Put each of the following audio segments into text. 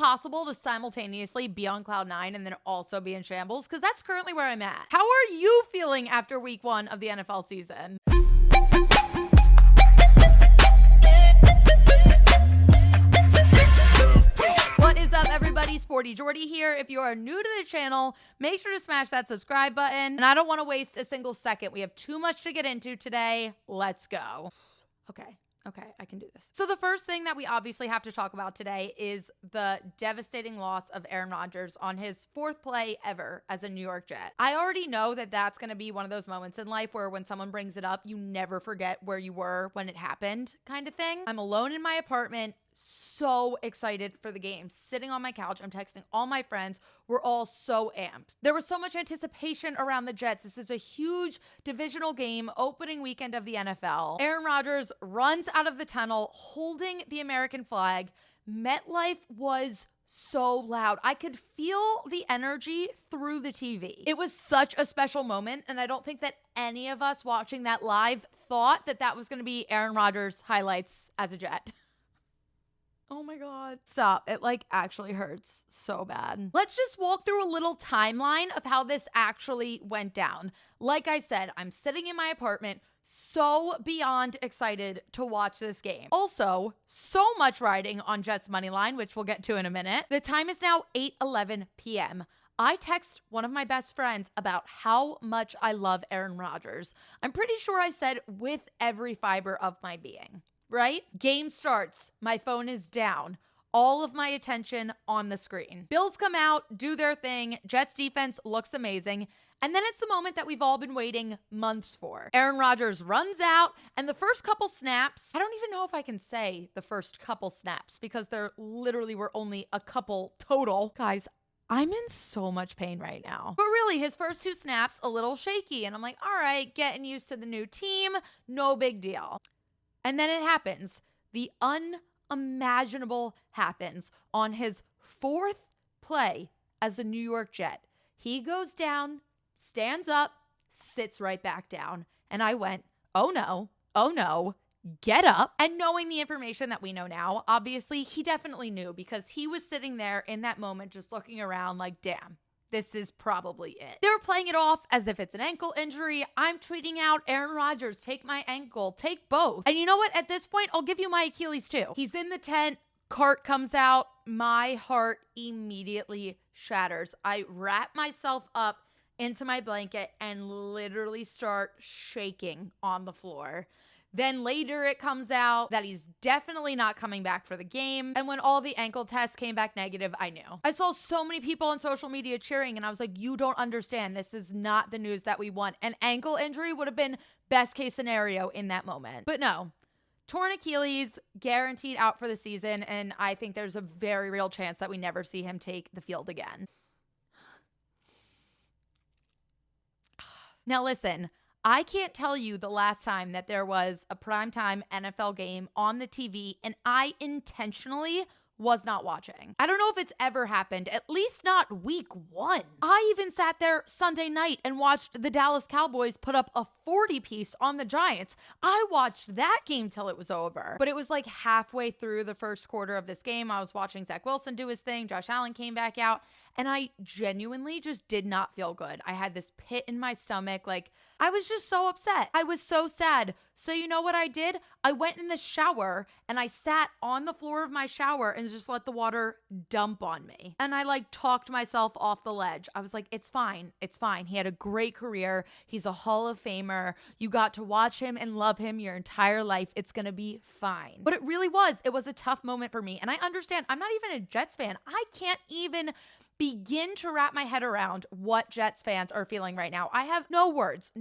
possible to simultaneously be on cloud nine and then also be in shambles? Because that's currently where I'm at. How are you feeling after week 1 of the NFL season? What is up, everybody? Sporty Jordy here. If you are new to the channel, make sure to smash that subscribe button. And I don't want to waste a single second. We have too much to get into today. Let's go. Okay, I can do this. So the first thing that we obviously have to talk about today is the devastating loss of Aaron Rodgers on his 4th play ever as a New York Jet. I already know that that's going to be one of those moments in life where when someone brings it up, you never forget where you were when it happened kind of thing. I'm alone in my apartment, so excited for the game. Sitting on my couch, I'm texting all my friends. We're all so amped. There was so much anticipation around the Jets. This is a huge divisional game, opening weekend of the NFL. Aaron Rodgers runs out of the tunnel holding the American flag. MetLife was so loud. I could feel the energy through the TV. It was such a special moment, and I don't think that any of us watching that live thought that that was going to be Aaron Rodgers' highlights as a Jet. Oh my God. Stop. It actually hurts so bad. Let's just walk through a little timeline of how this actually went down. Like I said, I'm sitting in my apartment, so beyond excited to watch this game. Also, so much riding on Jets money line, which we'll get to in a minute. The time is now 8:11 p.m. I text one of my best friends about how much I love Aaron Rodgers. I'm pretty sure I said with every fiber of my being. Right? Game starts. My phone is down. All of my attention on the screen. Bills come out, do their thing. Jets defense looks amazing. And then it's the moment that we've all been waiting months for. Aaron Rodgers runs out, and the first couple snaps, I don't even know if I can say the first couple snaps because there literally were only a couple total. Guys, I'm in so much pain right now. But really, his first 2 snaps, a little shaky. And I'm like, all right, getting used to the new team. No big deal. And then it happens. The unimaginable happens on his 4th play as a New York Jet. He goes down, stands up, sits right back down. And I went, oh no, get up. And knowing the information that we know now, obviously he definitely knew because he was sitting there in that moment just looking around like, damn. This is probably it. They're playing it off as if it's an ankle injury. I'm tweeting out, Aaron Rodgers, take my ankle, take both. And you know what? At this point, I'll give you my Achilles too. He's in the tent. Cart comes out. My heart immediately shatters. I wrap myself up into my blanket and literally start shaking on the floor. Then later it comes out that he's definitely not coming back for the game. And when all the ankle tests came back negative, I knew. I saw so many people on social media cheering and I was like, you don't understand. This is not the news that we want. An ankle injury would have been best case scenario in that moment. But no, torn Achilles, guaranteed out for the season. And I think there's a very real chance that we never see him take the field again. Now listen, I can't tell you the last time that there was a primetime NFL game on the TV and I intentionally was not watching. I don't know if it's ever happened, at least not week 1. I even sat there Sunday night and watched the Dallas Cowboys put up a 40-piece on the Giants. I watched that game till it was over. But it was like halfway through the first quarter of this game. I was watching Zach Wilson do his thing. Josh Allen came back out. And I genuinely just did not feel good. I had this pit in my stomach. I was just so upset. I was so sad. So you know what I did? I went in the shower and I sat on the floor of my shower and just let the water dump on me. And I talked myself off the ledge. I was like, it's fine. It's fine. He had a great career. He's a Hall of Famer. You got to watch him and love him your entire life. It's going to be fine. But it really was. It was a tough moment for me. And I understand. I'm not even a Jets fan. I can't even begin to wrap my head around what Jets fans are feeling right now. I have no words.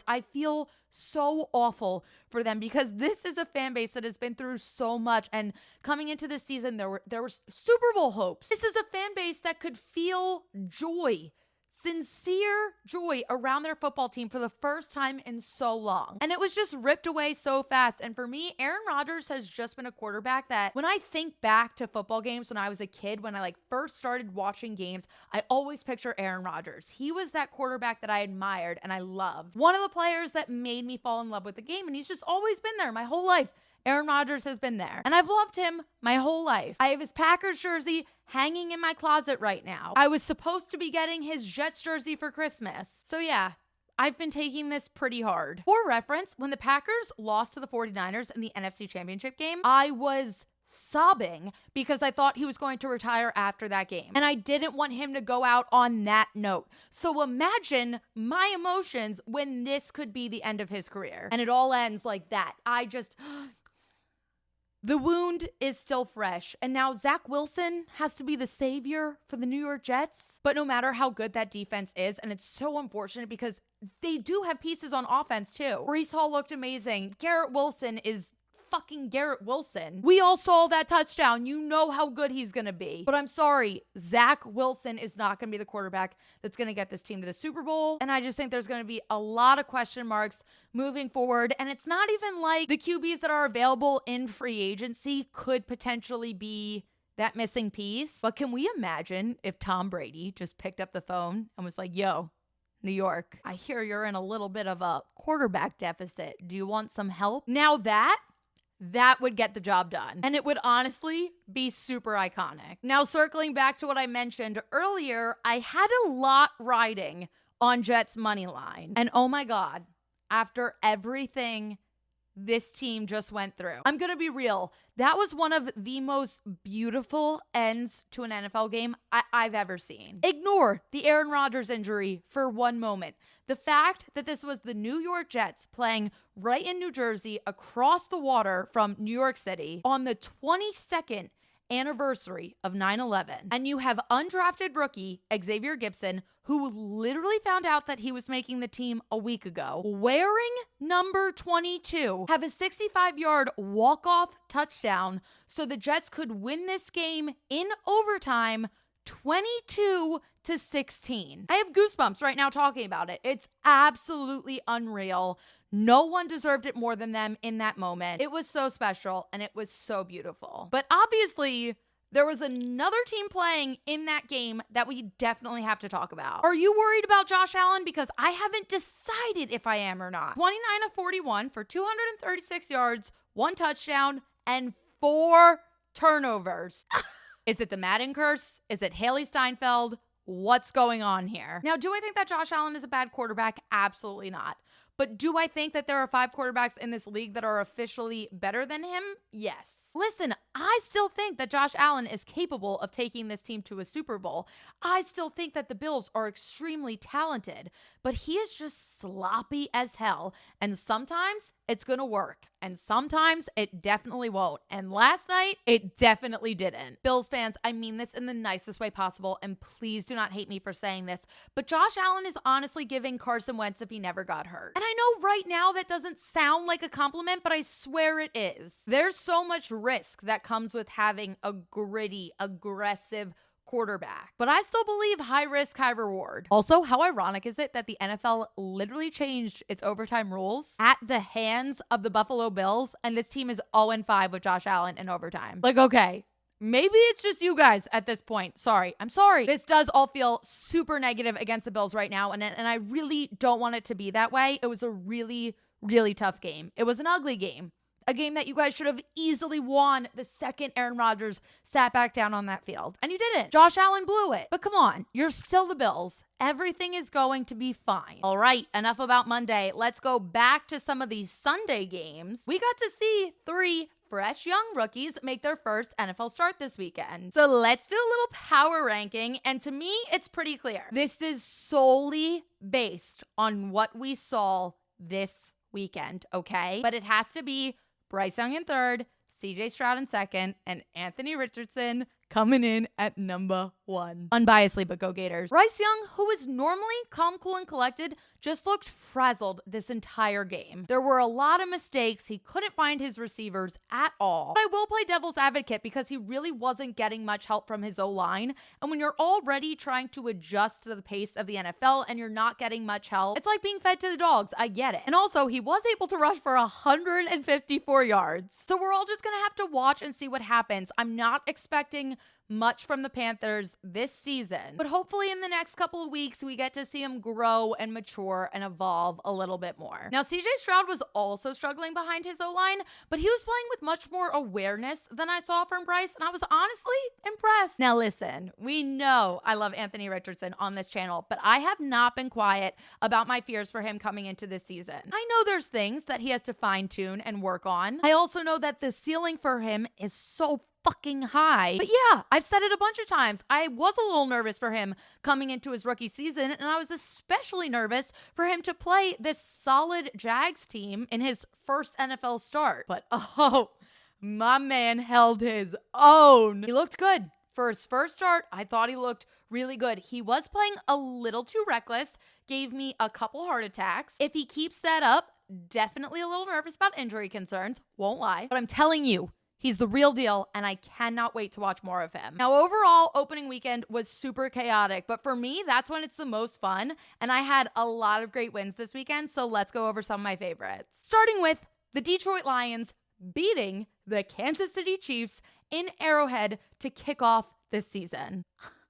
I feel so awful for them because this is a fan base that has been through so much. And coming into this season, there were Super Bowl hopes. This is a fan base that could feel joy, sincere joy around their football team for the first time in so long. And it was just ripped away so fast. And for me, Aaron Rodgers has just been a quarterback that when I think back to football games when I was a kid, when I first started watching games, I always picture Aaron Rodgers. He was that quarterback that I admired and I loved. One of the players that made me fall in love with the game, and he's just always been there my whole life. Aaron Rodgers has been there, and I've loved him my whole life. I have his Packers jersey hanging in my closet right now. I was supposed to be getting his Jets jersey for Christmas. So yeah, I've been taking this pretty hard. For reference, when the Packers lost to the 49ers in the NFC Championship game, I was sobbing because I thought he was going to retire after that game. And I didn't want him to go out on that note. So imagine my emotions when this could be the end of his career. And it all ends like that. The wound is still fresh. And now Zach Wilson has to be the savior for the New York Jets. But no matter how good that defense is, and it's so unfortunate because they do have pieces on offense too. Breece Hall looked amazing. Garrett Wilson is fucking Garrett Wilson. We all saw that touchdown. You know how good he's going to be. But I'm sorry, Zach Wilson is not going to be the quarterback that's going to get this team to the Super Bowl. And I just think there's going to be a lot of question marks moving forward. And it's not even like the QBs that are available in free agency could potentially be that missing piece. But can we imagine if Tom Brady just picked up the phone and was like, yo, New York, I hear you're in a little bit of a quarterback deficit. Do you want some help? Now that would get the job done. And it would honestly be super iconic. Now, circling back to what I mentioned earlier, I had a lot riding on Jets money line. And oh my God, after everything this team just went through, I'm going to be real. That was one of the most beautiful ends to an NFL game I've ever seen. Ignore the Aaron Rodgers injury for one moment. The fact that this was the New York Jets playing right in New Jersey across the water from New York City on the 22nd anniversary of 9/11. And you have undrafted rookie Xavier Gibson, who literally found out that he was making the team a week ago, wearing number 22, have a 65-yard walk-off touchdown so the Jets could win this game in overtime 22-16. I have goosebumps right now talking about it. It's absolutely unreal. No one deserved it more than them in that moment. It was so special and it was so beautiful. But obviously, there was another team playing in that game that we definitely have to talk about. Are you worried about Josh Allen? Because I haven't decided if I am or not. 29 of 41 for 236 yards, 1 touchdown, and 4 turnovers. Is it the Madden curse? Is it Haley Steinfeld? What's going on here? Now, do I think that Josh Allen is a bad quarterback? Absolutely not. But do I think that there are 5 quarterbacks in this league that are officially better than him? Yes. Listen, I still think that Josh Allen is capable of taking this team to a Super Bowl. I still think that the Bills are extremely talented, but he is just sloppy as hell. And sometimes it's going to work, and sometimes it definitely won't. And last night, it definitely didn't. Bills fans, I mean this in the nicest way possible, and please do not hate me for saying this, but Josh Allen is honestly giving Carson Wentz if he never got hurt. And I know right now that doesn't sound like a compliment, but I swear it is. There's so much risk that comes with having a gritty, aggressive quarterback. But I still believe high risk, high reward. Also, how ironic is it that the NFL literally changed its overtime rules at the hands of the Buffalo Bills, and this team is 0-5 with Josh Allen in overtime? Like, okay, maybe it's just you guys at this point. Sorry. I'm sorry. This does all feel super negative against the Bills right now, and I really don't want it to be that way. It was a really, really tough game. It was an ugly game. A game that you guys should have easily won the second Aaron Rodgers sat back down on that field. And you didn't. Josh Allen blew it. But come on, you're still the Bills. Everything is going to be fine. All right, enough about Monday. Let's go back to some of these Sunday games. We got to see 3 fresh young rookies make their first NFL start this weekend. So let's do a little power ranking. And to me, it's pretty clear. This is solely based on what we saw this weekend, okay? But it has to be Bryce Young in 3rd, CJ Stroud in 2nd, and Anthony Richardson coming in at number 1. Unbiasedly, but go Gators. Bryce Young, who is normally calm, cool, and collected, just looked frazzled this entire game. There were a lot of mistakes. He couldn't find his receivers at all. But I will play devil's advocate because he really wasn't getting much help from his O-line. And when you're already trying to adjust to the pace of the NFL and you're not getting much help, it's like being fed to the dogs. I get it. And also, he was able to rush for 154 yards. So we're all just going to have to watch and see what happens. I'm not expecting much from the Panthers this season, but hopefully in the next couple of weeks, we get to see him grow and mature and evolve a little bit more. Now, CJ Stroud was also struggling behind his O-line, but he was playing with much more awareness than I saw from Bryce, and I was honestly impressed. Now, listen, we know I love Anthony Richardson on this channel, but I have not been quiet about my fears for him coming into this season. I know there's things that he has to fine-tune and work on. I also know that the ceiling for him is so fucking high. But yeah, I've said it a bunch of times. I was a little nervous for him coming into his rookie season, and I was especially nervous for him to play this solid Jags team in his first NFL start. But oh, my man held his own. He looked good. For his first start, I thought he looked really good. He was playing a little too reckless, gave me a couple heart attacks. If he keeps that up, definitely a little nervous about injury concerns, won't lie. But I'm telling you, he's the real deal, and I cannot wait to watch more of him. Now, overall, opening weekend was super chaotic, but for me, that's when it's the most fun, and I had a lot of great wins this weekend, so let's go over some of my favorites. Starting with the Detroit Lions beating the Kansas City Chiefs in Arrowhead to kick off this season.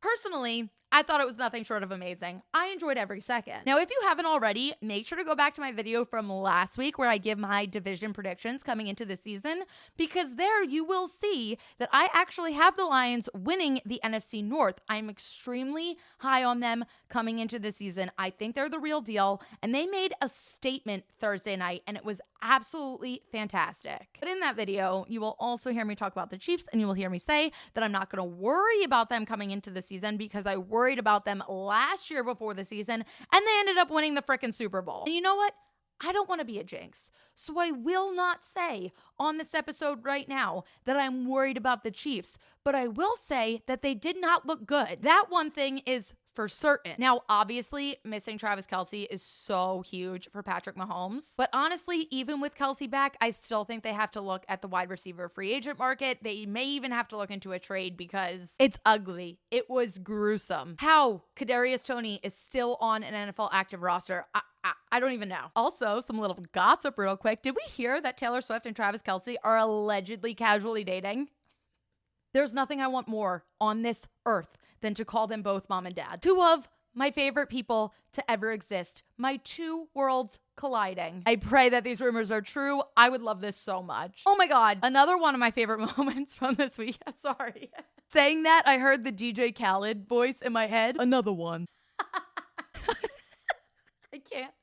Personally, I thought it was nothing short of amazing. I enjoyed every second. Now, if you haven't already, make sure to go back to my video from last week where I give my division predictions coming into the season, because there you will see that I actually have the Lions winning the NFC North. I'm extremely high on them coming into the season. I think they're the real deal, and they made a statement Thursday night, and it was absolutely fantastic. But in that video, you will also hear me talk about the Chiefs, and you will hear me say that I'm not going to worry about them coming into the season because I worried about them last year before the season, and they ended up winning the frickin' Super Bowl. And you know what? I don't want to be a jinx, so I will not say on this episode right now that I'm worried about the Chiefs, but I will say that they did not look good. That one thing is for certain. Now, obviously, missing Travis Kelce is so huge for Patrick Mahomes. But honestly, even with Kelce back, I still think they have to look at the wide receiver free agent market. They may even have to look into a trade because it's ugly. It was gruesome. How Kadarius Toney is still on an NFL active roster, I don't even know. Also, some little gossip real quick. Did we hear that Taylor Swift and Travis Kelce are allegedly casually dating? There's nothing I want more on this earth than to call them both mom and dad. Two of my favorite people to ever exist. My two worlds colliding. I pray that these rumors are true. I would love this so much. Oh my God. Another one of my favorite moments from this week. Sorry. Saying that, I heard the DJ Khaled voice in my head. Another one. I can't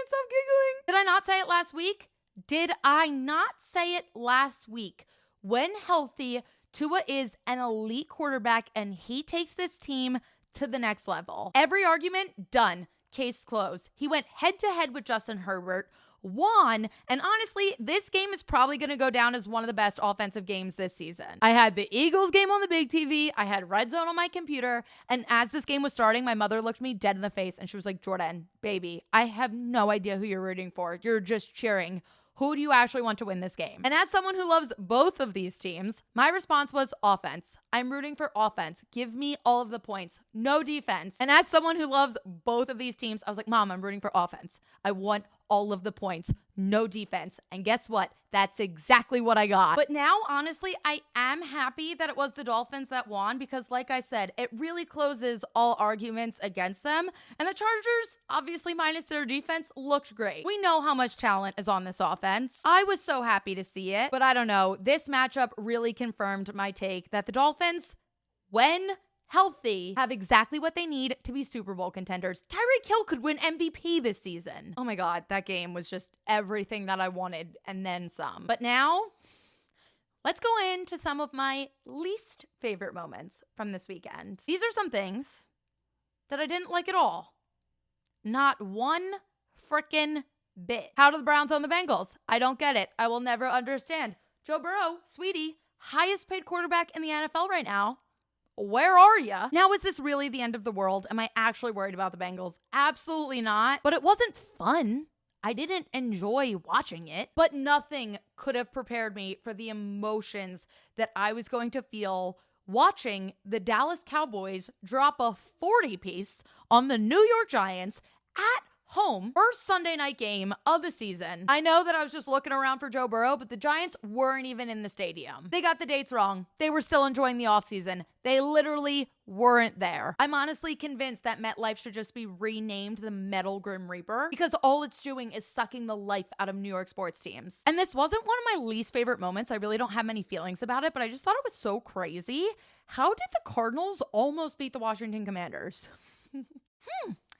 stop giggling. Did I not say it last week? Did I not say it last week? When healthy, Tua is an elite quarterback, and he takes this team to the next level. Every argument, done. Case closed. He went head-to-head with Justin Herbert, won, and honestly, this game is probably going to go down as one of the best offensive games this season. I had the Eagles game on the big TV, I had Red Zone on my computer, and as this game was starting, my mother looked me dead in the face, and she was like, Jordan, baby, I have no idea who you're rooting for. You're just cheering. Who do you actually want to win this game? And as someone who loves both of these teams, my response was offense. I'm rooting for offense. Give me all of the points. No defense. And as someone who loves both of these teams, I was like, Mom, I'm rooting for offense. I want all of the points. No defense. And guess what? That's exactly what I got. But now, honestly, I am happy that it was the Dolphins that won because, like I said, it really closes all arguments against them. And the Chargers, obviously minus their defense, looked great. We know how much talent is on this offense. I was so happy to see it. But I don't know. This matchup really confirmed my take that the Dolphins, when healthy, have exactly what they need to be Super Bowl contenders. Tyreek Hill could win MVP this season. Oh my God, that game was just everything that I wanted and then some. But now, let's go into some of my least favorite moments from this weekend. These are some things that I didn't like at all. Not one frickin' bit. How do the Browns own the Bengals? I don't get it. I will never understand. Joe Burrow, sweetie, highest paid quarterback in the NFL right now. Where are ya? Now, is this really the end of the world? Am I actually worried about the Bengals? Absolutely not. But it wasn't fun. I didn't enjoy watching it. But nothing could have prepared me for the emotions that I was going to feel watching the Dallas Cowboys drop a 40-piece on the New York Giants at home. First Sunday night game of the season. I know that I was just looking around for Joe Burrow, but the Giants weren't even in the stadium. They got the dates wrong. They were still enjoying the offseason. They literally weren't there. I'm honestly convinced that MetLife should just be renamed the Metal Grim Reaper because all it's doing is sucking the life out of New York sports teams. And this wasn't one of my least favorite moments. I really don't have many feelings about it, but I just thought it was so crazy. How did the Cardinals almost beat the Washington Commanders?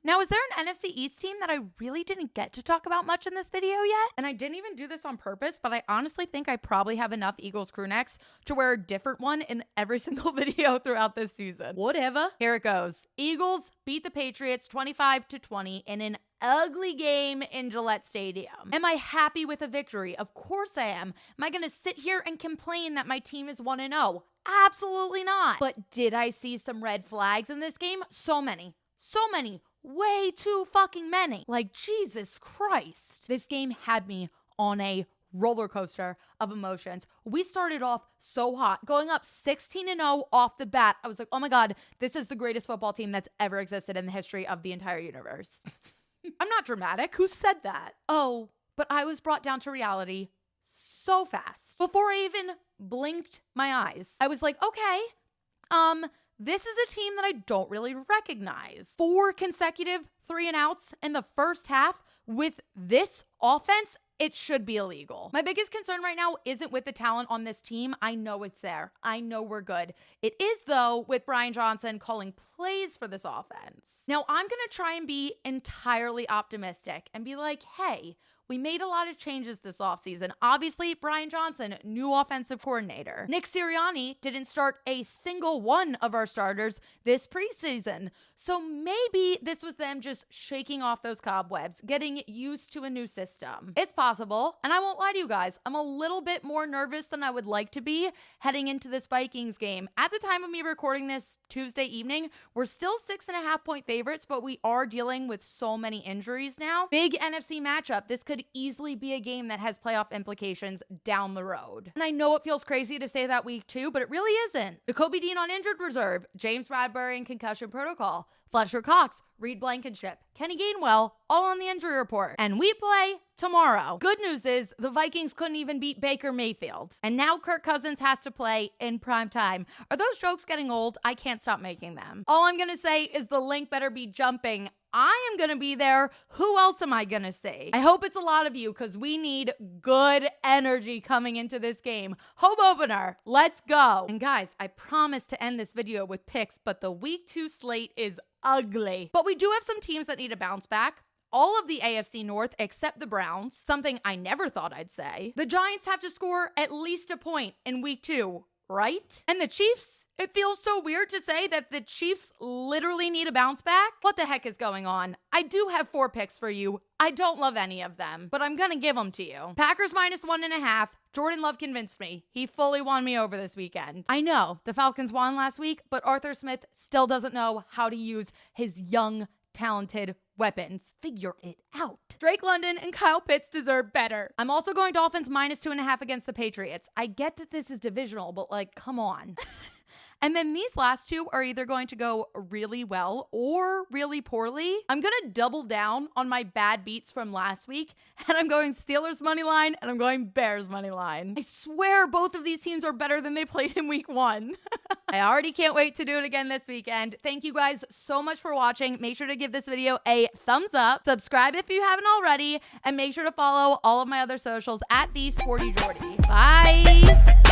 Now, is there an NFC East team that I really didn't get to talk about much in this video yet? And I didn't even do this on purpose, but I honestly think I probably have enough Eagles crew necks to wear a different one in every single video throughout this season. Whatever. Here it goes. Eagles beat the Patriots 25-20 in an ugly game in Gillette Stadium. Am I happy with a victory? Of course I am. Am I going to sit here and complain that my team is 1-0? Absolutely not. But did I see some red flags in this game? So many. So many. Way too fucking many. Like, Jesus Christ. This game had me on a roller coaster of emotions. We started off so hot, going up 16-0 off the bat. I was like, oh my God, this is the greatest football team that's ever existed in the history of the entire universe. I'm not dramatic. Who said that? Oh, but I was brought down to reality so fast. Before I even blinked my eyes, I was like, okay, this is a team that I don't really recognize. 4 consecutive 3-and-outs in the first half with this offense, it should be illegal. My biggest concern right now isn't with the talent on this team. I know it's there. I know we're good. It is, though, with Brian Johnson calling plays for this offense. Now, I'm going to try and be entirely optimistic and be like, hey, we made a lot of changes this offseason. Obviously, Brian Johnson, new offensive coordinator. Nick Sirianni didn't start a single one of our starters this preseason. So maybe this was them just shaking off those cobwebs, getting used to a new system. It's possible, and I won't lie to you guys, I'm a little bit more nervous than I would like to be heading into this Vikings game. At the time of me recording this Tuesday evening, we're still 6.5-point favorites, but we are dealing with so many injuries now. Big NFC matchup. This could easily be a game that has playoff implications down the road. And I know it feels crazy to say that week 2, but it really isn't. Jacoby Dean on injured reserve, James Bradbury in concussion protocol, Fletcher Cox, Reed Blankenship, Kenny Gainwell, all on the injury report. And we play tomorrow. Good news is the Vikings couldn't even beat Baker Mayfield. And now Kirk Cousins has to play in prime time. Are those jokes getting old? I can't stop making them. All I'm going to say is the link better be jumping. I am going to be there. Who else am I going to see? I hope it's a lot of you because we need good energy coming into this game. Home opener. Let's go. And guys, I promise to end this video with picks, but the week 2 slate is ugly. But we do have some teams that need a bounce back. All of the AFC North except the Browns, something I never thought I'd say. The Giants have to score at least a point in week 2, right? And the Chiefs, it feels so weird to say that the Chiefs literally need a bounce back. What the heck is going on? I do have 4 picks for you. I don't love any of them, but I'm gonna give them to you. Packers -1.5. Jordan Love convinced me. He fully won me over this weekend. I know the Falcons won last week, but Arthur Smith still doesn't know how to use his young, talented weapons. Figure it out. Drake London and Kyle Pitts deserve better. I'm also going Dolphins -2.5 against the Patriots. I get that this is divisional, but like, come on. And then these last 2 are either going to go really well or really poorly. I'm going to double down on my bad beats from last week, and I'm going Steelers money line, and I'm going Bears money line. I swear both of these teams are better than they played in week 1. I already can't wait to do it again this weekend. Thank you guys so much for watching. Make sure to give this video a thumbs up, subscribe if you haven't already, and make sure to follow all of my other socials at TheSportyJordy. Bye!